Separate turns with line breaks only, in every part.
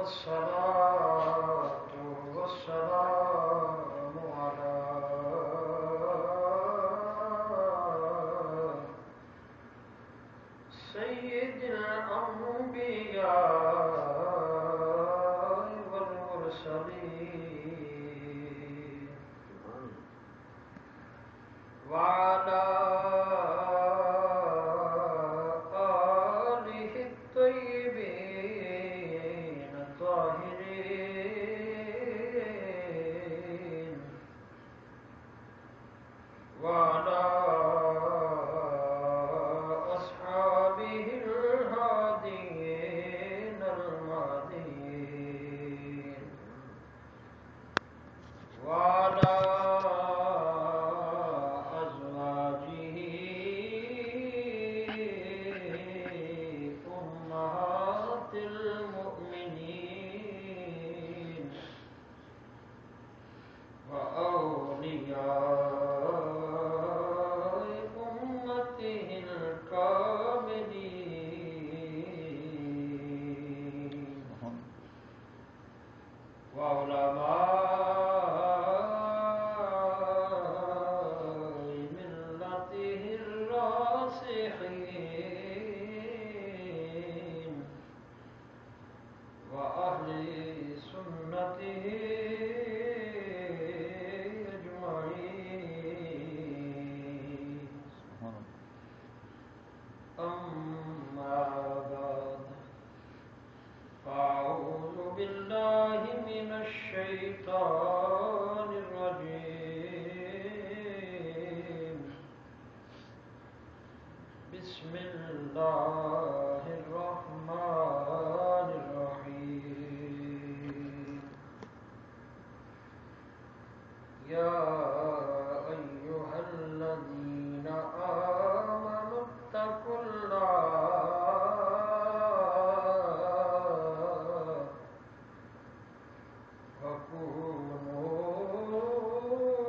والصلاة والسلام على سيد الأنبياء والمرسلين وعلى آله الطيبين الطاهرين وعلى أصحابه الهادين المهديين وعلى أزواجه أمهات المؤمنين وأولياء أمته الكاملين وعلماء ملته الراسخين وأهل سنته أجمعين أما بعد فأعوذ بالله من الشيطان الرجيم بسم الله الرحمن الرحيم يا أيها الذين آمنوا اتقوا الله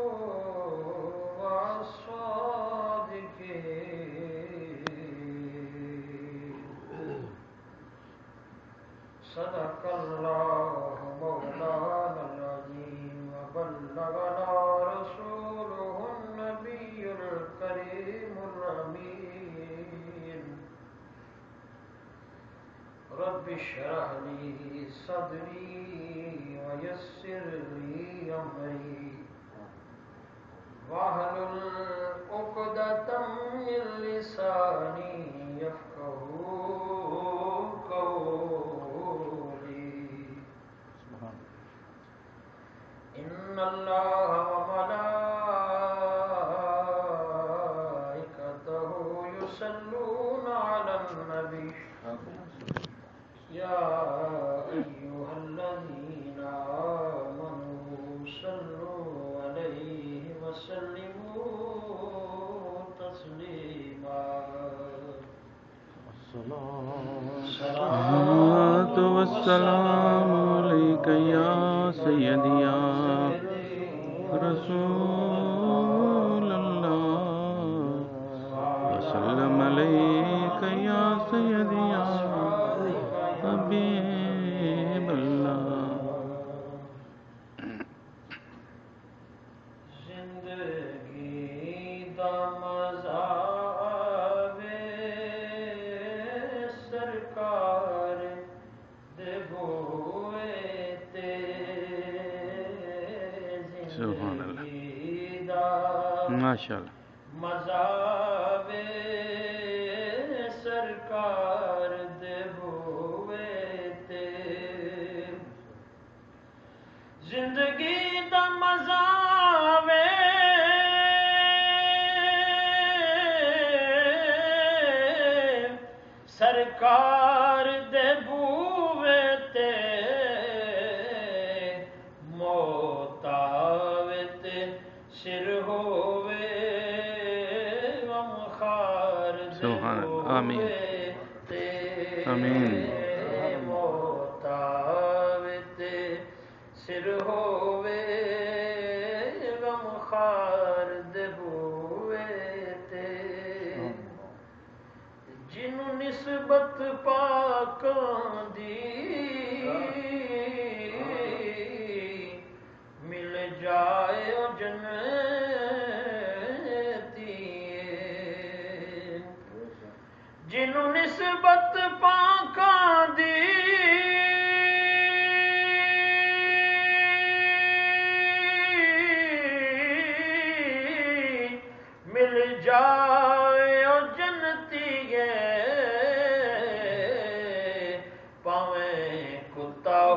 وكونوا مع الصادقين صدق الله مولانا العظيم وبلغنا رسوله النبي الكريم الأمين رب اشرح لي صدري ويسر لي أمري واحلل عقدة من لساني يفقهوا قولي إن الله وملائكته يصلون على النبي يا أيها الذين آمنوا صلوا عليه وسلموا تسليما
الصلاة والسلام عليك يا سيدي يا رسول الله وسلم عليك يا سيدي يا حبيب الله
زندگی دا مزہ آوے سرکار دے بوئے تے
سبحان اللہ
زندگی دا
ماشاءاللہ
مزہ آوے سرکار دے بوئے تے زندگی دا مزہ آوے سرکار دے بوئے تے موت آوے تے سر ہووے غمخار دے
سبحان اللہ آمین
بوئے تے
آمین
موت آوے تے سر ہووے غمخار دے بوئے تے جنوں نسبت پاکاں دی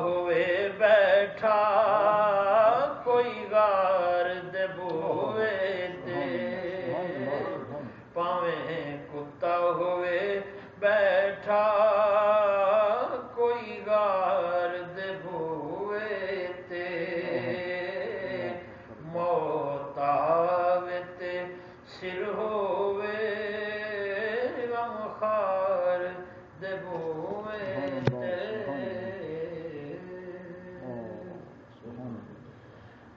ہوئے بیٹھا کوئی غار دے بوئے تے پاویں کتا ہوئے بیٹھا کوئی غار دے بوئے تے موت آوے تے سر ہوئے غمخار دے بوئے تے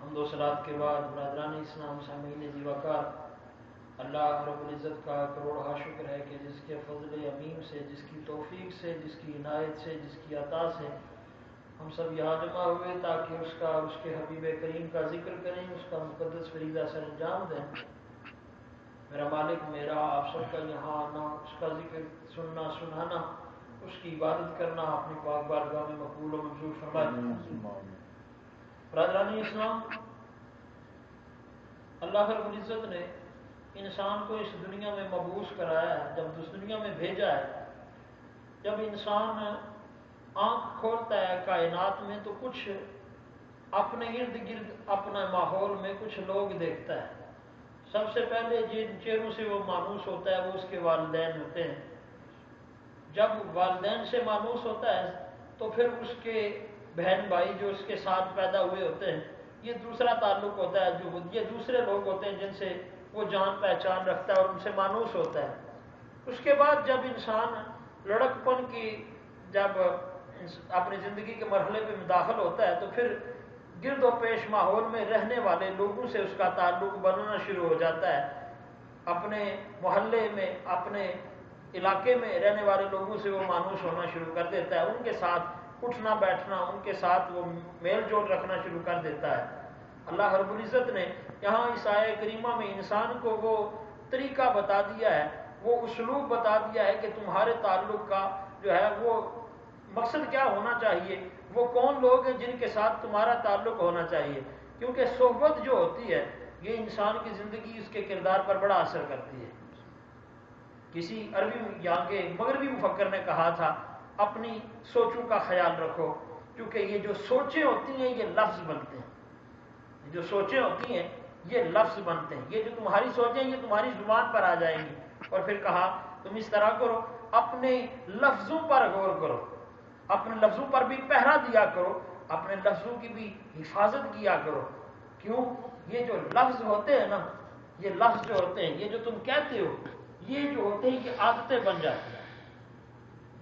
حمد و صلات کے بعد برادران اسلام سامعین ذی وقار اللہ رب العزت کا کروڑہ شکر ہے کہ جس کے فضل عمیم سے، جس کی توفیق سے، جس کی عنایت سے، جس کی عطا سے ہم سب یہاں جمع ہوئے تاکہ اس کا اور اس کے حبیب کریم کا ذکر کریں، اس کا مقدس فریضہ سر انجام دیں۔ میرا مالک، میرا آپ سب کا یہاں آنا، اس کا ذکر سننا سنانا، اس کی عبادت کرنا اپنی پاک بارگاہ میں مقبول و منظور فرمائے۔ برادران اسلام، اللہ رب العزت نے انسان کو اس دنیا میں مبعوث کرایا ہے، جب اس دنیا میں بھیجا ہے، جب انسان آنکھ کھولتا ہے کائنات میں تو کچھ اپنے ارد گرد اپنا ماحول میں کچھ لوگ دیکھتا ہے۔ سب سے پہلے جن چہروں سے وہ مانوس ہوتا ہے وہ اس کے والدین ہوتے ہیں۔ جب والدین سے مانوس ہوتا ہے تو پھر اس کے بہن بھائی جو اس کے ساتھ پیدا ہوئے ہوتے ہیں، یہ دوسرا تعلق ہوتا ہے، جو یہ دوسرے لوگ ہوتے ہیں جن سے وہ جان پہچان رکھتا ہے اور ان سے مانوس ہوتا ہے۔ اس کے بعد جب انسان لڑکپن کی جب اپنی زندگی کے مرحلے پہ داخل ہوتا ہے تو پھر گرد و پیش ماحول میں رہنے والے لوگوں سے اس کا تعلق بننا شروع ہو جاتا ہے۔ اپنے محلے میں، اپنے علاقے میں رہنے والے لوگوں سے وہ مانوس ہونا شروع کر دیتا ہے، ان کے ساتھ اٹھنا بیٹھنا، ان کے ساتھ وہ میل جول رکھنا شروع کر دیتا ہے۔ اللہ رب العزت نے یہاں اس آیہ کریمہ میں انسان کو وہ طریقہ بتا دیا ہے، وہ اسلوب بتا دیا ہے کہ تمہارے تعلق کا جو ہے وہ مقصد کیا ہونا چاہیے، وہ کون لوگ ہیں جن کے ساتھ تمہارا تعلق ہونا چاہیے، کیونکہ صحبت جو ہوتی ہے یہ انسان کی زندگی، اس کے کردار پر بڑا اثر کرتی ہے۔ کسی عربی یہاں کے مغربی مفکر نے کہا تھا اپنی سوچوں کا خیال رکھو، کیونکہ یہ جو سوچیں ہوتی ہیں یہ لفظ بنتے ہیں، جو سوچیں ہوتی ہیں یہ لفظ بنتے ہیں، یہ جو تمہاری سوچیں یہ تمہاری زبان پر آ جائیں گی۔ اور پھر کہا تم اس طرح کرو، اپنے لفظوں پر غور کرو، اپنے لفظوں پر بھی پہرا دیا کرو، اپنے لفظوں کی بھی حفاظت کیا کرو۔ کیوں؟ یہ جو لفظ ہوتے ہیں نا، یہ لفظ جو ہوتے ہیں، یہ جو تم کہتے ہو، یہ جو ہوتے ہیں یہ عادتیں بن جاتی ہیں۔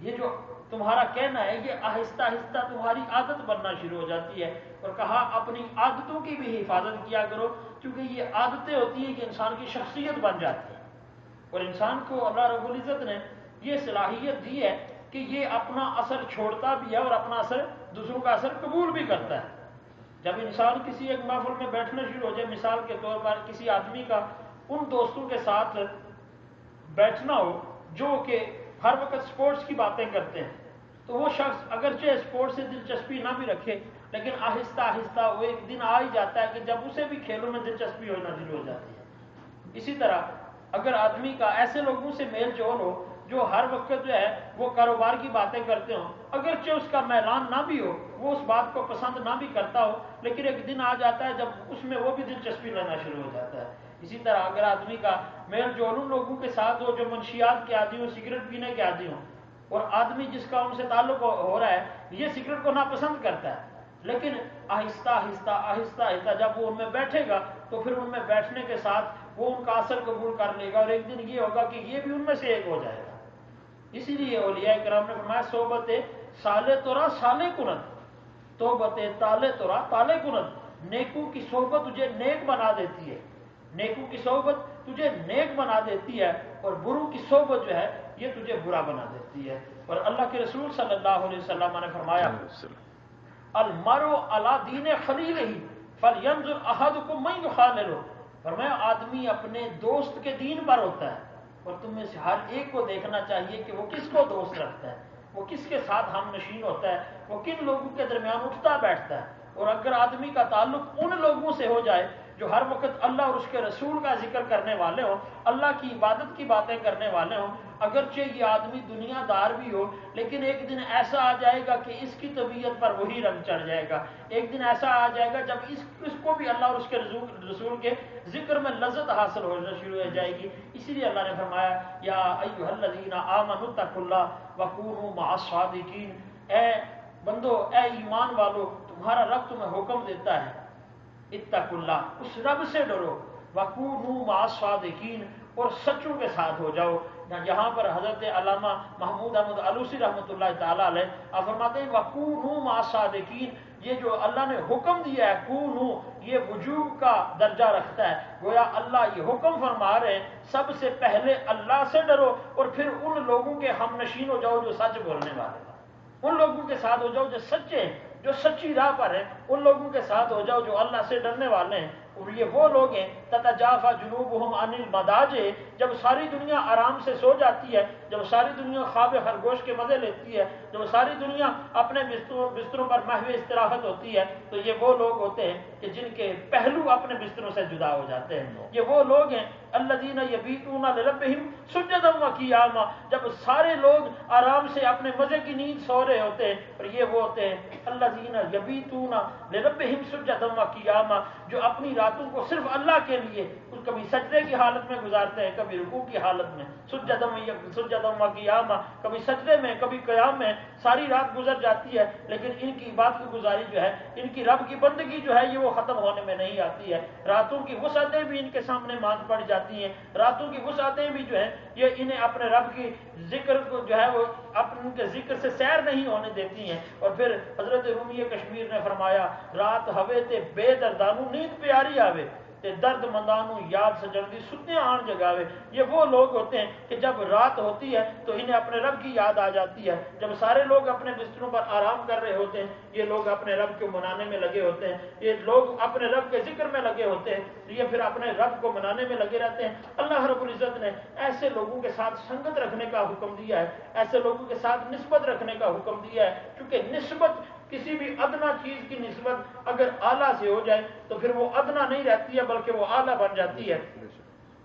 یہ جو تمہارا کہنا ہے یہ آہستہ آہستہ تمہاری عادت بننا شروع ہو جاتی ہے۔ اور کہا اپنی عادتوں کی بھی حفاظت کیا کرو، کیونکہ یہ عادتیں ہوتی ہیں کہ انسان کی شخصیت بن جاتی ہے۔ اور انسان کو اللہ رب العزت نے یہ صلاحیت دی ہے کہ یہ اپنا اثر چھوڑتا بھی ہے اور اپنا اثر دوسروں کا اثر قبول بھی کرتا ہے۔ جب انسان کسی ایک محفل میں بیٹھنا شروع ہو جائے، مثال کے طور پر کسی آدمی کا ان دوستوں کے ساتھ بیٹھنا ہو جو کہ ہر وقت سپورٹس کی باتیں کرتے ہیں، تو وہ شخص اگرچہ سپورٹس سے دلچسپی نہ بھی رکھے لیکن آہستہ آہستہ وہ ایک دن آ ہی جاتا ہے کہ جب اسے بھی کھیلوں میں دلچسپی ہونا شروع ہو جاتی ہے۔ اسی طرح اگر آدمی کا ایسے لوگوں سے میل جول ہو جو ہر وقت جو ہے وہ کاروبار کی باتیں کرتے ہوں، اگرچہ اس کا میلان نہ بھی ہو، وہ اس بات کو پسند نہ بھی کرتا ہو، لیکن ایک دن آ جاتا ہے جب اس میں وہ بھی دلچسپی لینا شروع ہو جاتا ہے۔ اسی طرح اگر آدمی کا میل جول ان لوگوں کے ساتھ ہو جو منشیات کے عادی ہوں، سگریٹ پینے کے عادی ہوں، اور آدمی جس کا ان سے تعلق ہو رہا ہے یہ سگریٹ کو ناپسند کرتا ہے، لیکن آہستہ آہستہ آہستہ آہستہ جب وہ ان میں بیٹھے گا تو پھر ان میں بیٹھنے کے ساتھ وہ ان کا اثر قبول کر لے گا، اور ایک دن یہ ہوگا کہ یہ بھی ان میں سے ایک ہو جائے گا۔ اسی لیے اولیاء کرام نے فرمایا صحبت صالح تورا صالح کنت، توبت تالے تورا تالے کنت، نیکوں کی صحبت تجھے نیک بنا دیتی ہے، نیکوں کی صحبت تجھے نیک بنا دیتی ہے، اور بروں کی صحبت جو ہے یہ تجھے برا بنا دیتی ہے۔ اور اللہ کے رسول صلی اللہ علیہ وسلم نے فرمایا المرء علی دین خلیلہ فلینظر احدکم من یخاللہ، فرمایا آدمی اپنے دوست کے دین پر ہوتا ہے، اور تم میں سے ہر ایک کو دیکھنا چاہیے کہ وہ کس کو دوست رکھتا ہے، وہ کس کے ساتھ ہم نشین ہوتا ہے، وہ کن لوگوں کے درمیان اٹھتا بیٹھتا ہے۔ اور اگر آدمی کا تعلق ان لوگوں سے ہو جائے جو ہر وقت اللہ اور اس کے رسول کا ذکر کرنے والے ہوں، اللہ کی عبادت کی باتیں کرنے والے ہوں، اگرچہ یہ آدمی دنیا دار بھی ہو لیکن ایک دن ایسا آ جائے گا کہ اس کی طبیعت پر وہی رنگ چڑھ جائے گا، ایک دن ایسا آ جائے گا جب اس کو بھی اللہ اور اس کے رسول کے ذکر میں لذت حاصل ہونا شروع ہو جائے گی۔ اسی لیے اللہ نے فرمایا یا ایھا الذین آمنوا اتقوا اللہ وکونوا مع الصادقین، اے بندو، اے ایمان والو، تمہارا رب تمہیں حکم دیتا ہے اتقوا اللہ، اس رب سے ڈرو، وکونوا مع الصادقین، اور سچوں کے ساتھ ہو جاؤ۔ یہاں پر حضرت علامہ محمود احمد علوسی رحمۃ اللہ تعالی علیہ آپ فرماتے ہیں وَكُونُوا مَعَ الصَّادِقِينَ، یہ جو اللہ نے حکم دیا ہے کونو، یہ وجوب کا درجہ رکھتا ہے، گویا اللہ یہ حکم فرما رہے ہیں سب سے پہلے اللہ سے ڈرو اور پھر ان لوگوں کے ہم نشین ہو جاؤ جو سچ بولنے والے ہیں، ان لوگوں کے ساتھ ہو جاؤ جو سچے ہیں، جو سچی راہ پر ہیں، ان لوگوں کے ساتھ ہو جاؤ جو اللہ سے ڈرنے والے ہیں۔ اور یہ وہ لوگ ہیں تتجافا جنوبہم عن المضاجع، جب ساری دنیا آرام سے سو جاتی ہے، جب ساری دنیا خواب خرگوش کے مزے لیتی ہے، جب ساری دنیا اپنے بستروں پر محو استراحت ہوتی ہے، تو یہ وہ لوگ ہوتے ہیں کہ جن کے پہلو اپنے بستروں سے جدا ہو جاتے ہیں۔ یہ وہ لوگ ہیں الذین یبیتون لربہم سجدا وقیاما، جب سارے لوگ آرام سے اپنے مزے کی نیند سو رہے ہوتے ہیں، اور یہ وہ ہوتے ہیں الذین یبیتون لربہم سجدا وقیاما، جو اپنی راتوں کو صرف اللہ کے لیے کبھی سجدے کی حالت میں گزارتے ہیں، کبھی رکوع کی حالت میں، سجدا وقیاما، کبھی سجدے میں کبھی قیام میں، ساری رات گزر جاتی ہے، لیکن ان کی عبادت گزاری جو ہے، ان کی رب کی بندگی جو ہے، یہ وہ ختم ہونے میں نہیں آتی ہے۔ راتوں کی وسعتیں بھی ان کے سامنے ماند پڑ جاتی ہیں، راتوں کی وسعتیں بھی جو ہے یہ انہیں اپنے رب کی ذکر کو جو ہے وہ اپنے کے ذکر سے سیر نہیں ہونے دیتی ہیں۔ اور پھر حضرت رومی کشمیر نے فرمایا رات ہوے تے بے دردانو نیند پیاری آوے تے درد مندانو یاد سجردی ستنے آن جگاوے، یہ وہ لوگ ہوتے ہیں کہ جب رات ہوتی ہے تو انہیں اپنے رب کی یاد آ جاتی ہے، جب سارے لوگ اپنے بستروں پر آرام کر رہے ہوتے ہیں یہ لوگ اپنے رب کو منانے میں لگے ہوتے ہیں، یہ لوگ اپنے رب کے ذکر میں لگے ہوتے ہیں، یہ پھر اپنے رب کو منانے میں لگے رہتے ہیں۔ اللہ رب العزت نے ایسے لوگوں کے ساتھ سنگت رکھنے کا حکم دیا ہے، ایسے لوگوں کے ساتھ نسبت رکھنے کا حکم دیا ہے، کیونکہ نسبت کسی بھی ادنا چیز کی نسبت اگر اعلیٰ سے ہو جائے تو پھر وہ ادنا نہیں رہتی ہے بلکہ وہ اعلیٰ بن جاتی ہے۔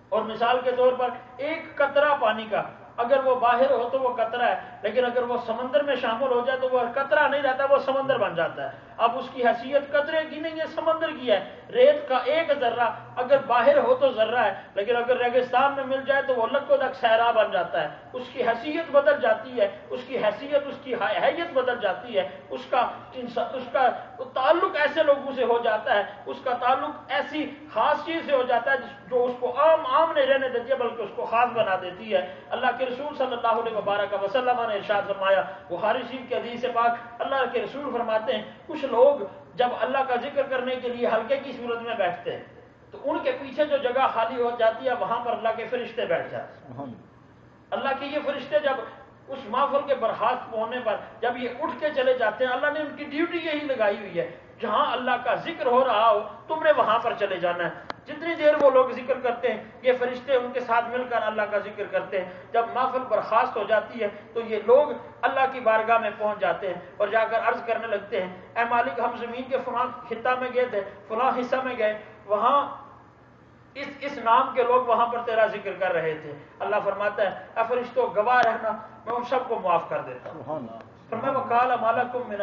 اور مثال کے طور پر ایک قطرہ پانی کا اگر وہ باہر ہو تو وہ قطرہ ہے، لیکن اگر وہ سمندر میں شامل ہو جائے تو وہ قطرہ نہیں رہتا، وہ سمندر بن جاتا ہے۔ اب اس کی حیثیت قطرے کی نہیں ہے، سمندر کی ہے۔ ریت کا ایک ذرہ اگر باہر ہو تو ذرہ ہے، لیکن اگر ریگستان میں مل جائے تو وہ لکو تک صحرا بن جاتا ہے، اس کی حیثیت بدل جاتی ہے، اس کی حیثیت، اس کی حیت بدل جاتی ہے، اس کا تعلق ایسے لوگوں سے ہو جاتا ہے، اس کا تعلق ایسی خاص چیز سے ہو جاتا ہے جو اس کو عام نہیں رہنے دیتی ہے بلکہ اس کو خاص بنا دیتی ہے۔ اللہ کے رسول صلی اللہ علیہ وبارک وسلم نے ارشاد فرمایا، بخاری شریف کی حدیث پاک، اللہ کے رسول فرماتے ہیں کچھ لوگ جب اللہ کا ذکر کرنے کے لیے حلقے کی صورت میں بیٹھتے ہیں تو ان کے پیچھے جو جگہ خالی ہو جاتی ہے وہاں پر اللہ کے فرشتے بیٹھ جاتے ہیں۔ اللہ کے یہ فرشتے جب اس محفل کے برخاست ہونے پر جب یہ اٹھ کے چلے جاتے ہیں، اللہ نے ان کی ڈیوٹی یہی لگائی ہوئی ہے، جہاں اللہ کا ذکر ہو رہا ہو تم نے وہاں پر چلے جانا ہے۔ جتنی دیر وہ لوگ ذکر کرتے ہیں یہ فرشتے ان کے ساتھ مل کر اللہ کا ذکر کرتے ہیں، جب محفل برخاست ہو جاتی ہے تو یہ لوگ اللہ کی بارگاہ میں پہنچ جاتے ہیں اور جا کر عرض کرنے لگتے ہیں، اے مالک ہم زمین کے فلاں خطہ میں گئے تھے، فلاں حصہ میں گئے، وہاں اس نام کے لوگ وہاں پر تیرا ذکر کر رہے تھے۔ اللہ فرماتا ہے اے فرشتوں گواہ رہنا، میں ان سب کو معاف کر دیتا ہوں۔ فرمایا وقال ما لکم من